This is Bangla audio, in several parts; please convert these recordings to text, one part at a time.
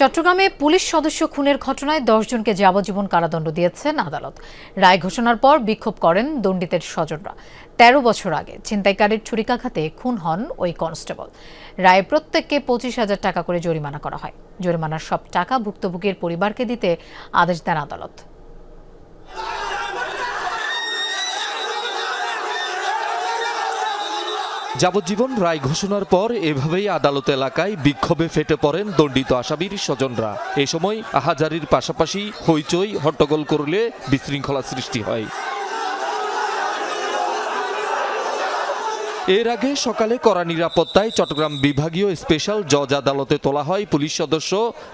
চট্টগ্রামে পুলিশ সদস্য খুনের ঘটনায় 10 জনকে যাবজ্জীবন কারাদণ্ড দিয়েছেন আদালত। রায় ঘোষণার পর বিক্ষোভ করেন দণ্ডিতের স্বজনরা। 13 বছর আগে ছিনতাইকারীর ছুরিকাঘাতে খুন হন ওই কনস্টেবল। রায়ে প্রত্যেককে 25,000 টাকা করে জরিমানা করা হয়। জরিমানার সব টাকা ভুক্তভোগীর পরিবারকে দিতে আদেশ দেন আদালত। যাবজ্জীবন রায় ঘোষণার পর এভাবেই আদালত এলাকায় বিক্ষোভে ফেটে পড়েন দণ্ডিত আসামির স্বজনরা। এ সময় আহাজারির পাশাপাশি হইচই হট্টগোল করলে বিশৃঙ্খলা সৃষ্টি হয়। এর আগে সকালে কড়া নিরাপত্তায় চট্টগ্রাম বিভাগীয় স্পেশাল জজ আদালতে তোলা হয় পুলিশ সদস্য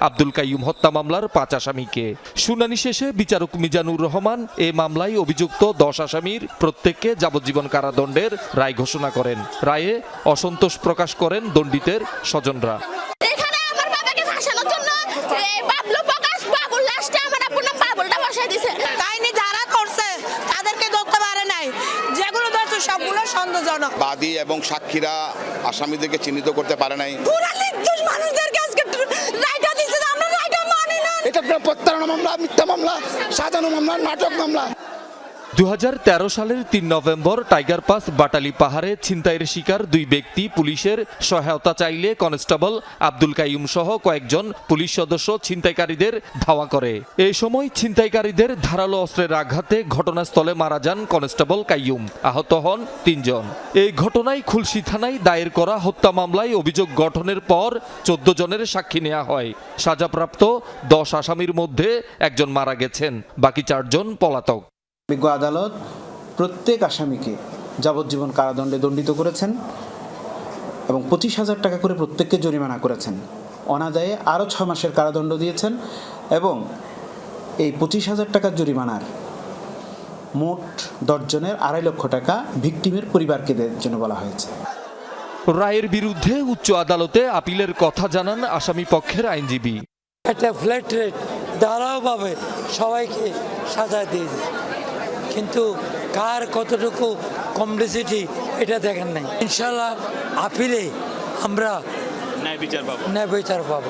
আব্দুল কাইয়ুম হত্যা মামলার 5 আসামিকে। শুনানি শেষে বিচারক মিজানুর রহমান এ মামলায় অভিযুক্ত 10 আসামির প্রত্যেককে যাবজ্জীবন কারাদণ্ডের রায় ঘোষণা করেন। রায়ে অসন্তোষ প্রকাশ করেন দণ্ডিতের স্বজনরা। বাদী এবং সাক্ষীরা আসামিদেরকে চিহ্নিত করতে পারে নাই। এটা প্রতারণা মামলা, মিথ্যা মামলা, সাজানো মামলা, নাটক মামলা। 2013 সালের 3 নভেম্বর টাইগার পাস বাটালি পাহাড়ে ছিনতাইয়ের শিকার 2 ব্যক্তি পুলিশের সহায়তা চাইলে কনস্টেবল আব্দুল কাইয়ুম সহ কয়েকজন পুলিশ সদস্য ছিনতাইকারীদের ধাওয়া করে। এই সময় ছিনতাইকারীদের ধারালো অস্ত্রের আঘাতে ঘটনাস্থলে মারা যান কনস্টেবল কাইয়ুম। আহত হন 3 জন। এই ঘটনায় খুলশী থানায় দায়ের করা হত্যা মামলায় অভিযোগ গঠনের পর 14 জনের সাক্ষী নেওয়া হয়। সাজাপ্রাপ্ত 10 আসামির মধ্যে একজন মারা গেছেন, বাকি 4 জন পলাতক। বিজ্ঞ আদালত প্রত্যেক আসামিকে যাবজ্জীবন কারাদণ্ডে দণ্ডিত করেছেন এবং 25,000 টাকা করে প্রত্যেককে জরিমানা করেছেন। অনাদায়ে আরও 6 মাসের কারাদণ্ড দিয়েছেন এবং এই 25,000 টাকার জরিমানার মোট 10 জনের 2.5 লক্ষ টাকা ভিকটিমের পরিবারকে দেওয়ার জন্য বলা হয়েছে। রায়ের বিরুদ্ধে উচ্চ আদালতে আপিলের কথা জানান আসামি পক্ষের আইনজীবী। একটা ফ্ল্যাট রেট ধারাওভাবে সবাইকে সাজা দিয়ে দিই, কিন্তু কার কতটুকু কমপ্লিসিটি এটা দেখেন নাই। ইনশাল্লাহ আপিলে আমরা ন্যায় বিচার পাবো।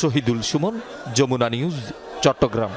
শহীদুল সুমন, যমুনা নিউজ, চট্টগ্রাম।